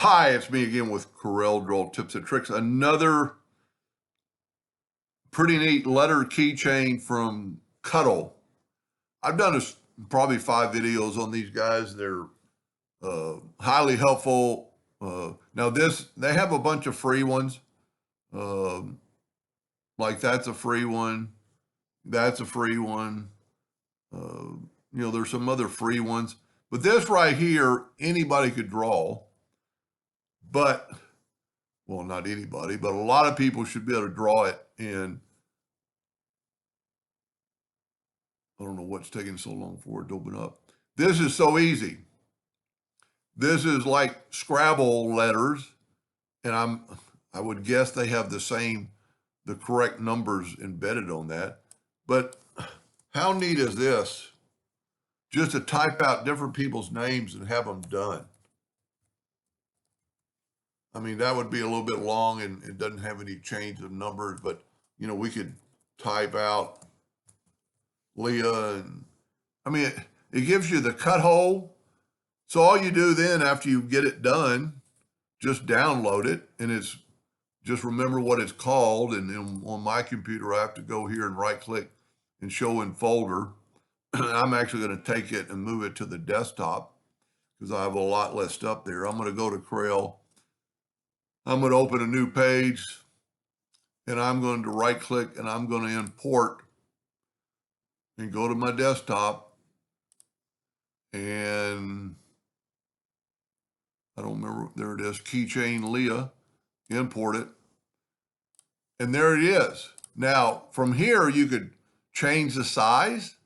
Hi, it's me again with CorelDraw tips and tricks. Another pretty neat letter keychain from Cuttle. I've done probably 5 videos on these guys. They're highly helpful. Now they have a bunch of free ones. Um, like that's a free one. That's a free one. There's some other free ones, but this right here, anybody could draw. But well, not anybody, but a lot of people should be able to draw it. And I don't know what's taking so long for it to open up. This is so easy. This is like Scrabble letters, and I would guess they have the correct numbers embedded on that. But how neat is this? Just to type out different people's names and have them done. I mean, that would be a little bit long and it doesn't have any change of numbers, but we could type out Leah and I mean, it gives you the cut hole. So all you do then after you get it done, just download it, and it's just remember what it's called. And on my computer, I have to go here and right click and show in folder. I'm actually going to take it and move it to the desktop because I have a lot less stuff there. I'm going to go to Corel. I'm going to open a new page, and I'm going to right click and I'm going to import and go to my desktop. And I don't remember, there it is, keychain Leah, import it. And there it is. Now, from here, you could change the size.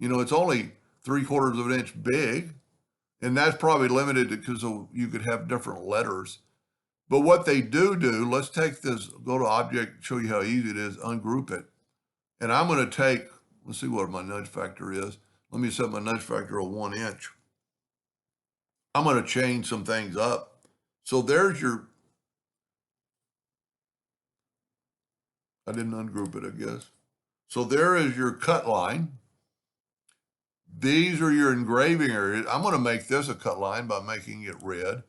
It's only 3/4 of an inch big, and that's probably limited because you could have different letters. But what they do, let's take this, go to object, show you how easy it is, ungroup it. And I'm going to take, let's see what my nudge factor is. Let me set my nudge factor at 1 inch. I'm going to change some things up. So there's I didn't ungroup it, I guess. So there is your cut line. These are your engraving areas. I'm going to make this a cut line by making it red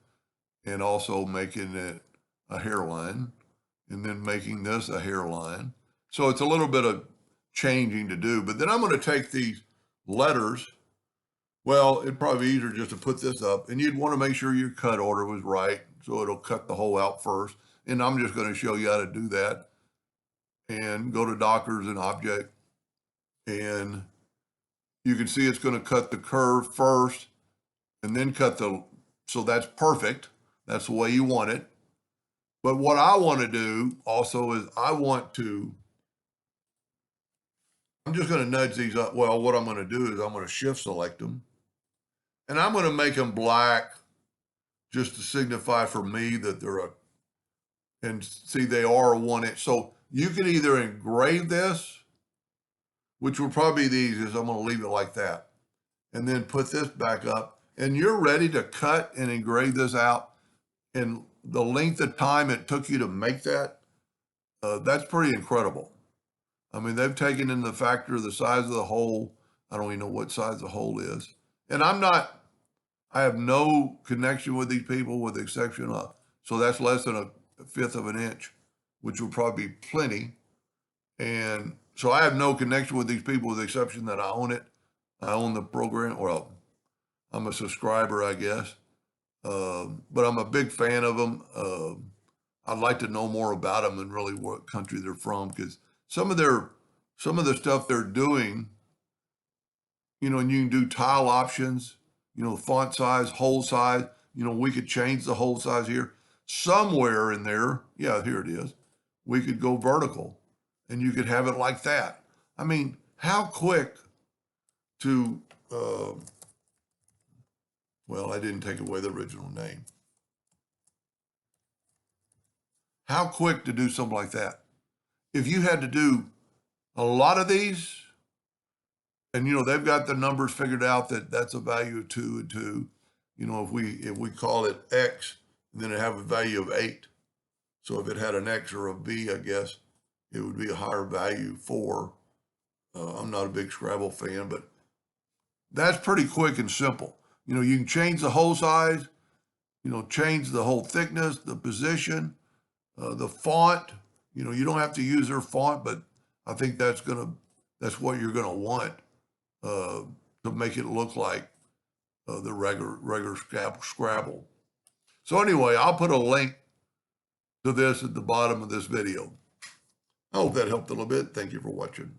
and also making it a hairline and then making this a hairline. So it's a little bit of changing to do. But then I'm going to take these letters. Well, it'd probably be easier just to put this up, and you'd want to make sure your cut order was right. So it'll cut the hole out first. And I'm just going to show you how to do that. And go to Dockers and Object. And you can see it's going to cut the curve first and then so that's perfect. That's the way you want it. But what I want to do also is I'm just going to nudge these up. Well, what I'm going to do is I'm going to shift select them. And I'm going to make them black just to signify for me that and see they are 1 inch. So you can either engrave this, which will probably be the easiest. I'm going to leave it like that. And then put this back up. And you're ready to cut and engrave this out. And the length of time it took you to make that, that's pretty incredible. I mean, they've taken in the factor of the size of the hole. I don't even know what size the hole is. And I have no connection with these people with the exception of, so that's less than a fifth of an inch, which would probably be plenty. And so I have no connection with these people with the exception that I own it. I own the program. Well, I'm a subscriber, I guess. But I'm a big fan of them. I'd like to know more about them and really what country they're from, because some of the stuff they're doing, and you can do tile options, font size, hole size. We could change the hole size here. Somewhere in there, yeah, here it is. We could go vertical, and you could have it like that. I mean, how quick to well, I didn't take away the original name. How quick to do something like that? If you had to do a lot of these, and they've got the numbers figured out that that's a value of 2 and 2. If we call it X, then it have a value of 8. So if it had an X or a V, I guess it would be a higher value 4. I'm not a big Scrabble fan, but that's pretty quick and simple. You can change the hole size. you know, change the whole thickness, the position, the font. You know, you don't have to use their font, but I think that's what you're gonna want to make it look like the regular Scrabble. So anyway, I'll put a link to this at the bottom of this video. I hope that helped a little bit. Thank you for watching.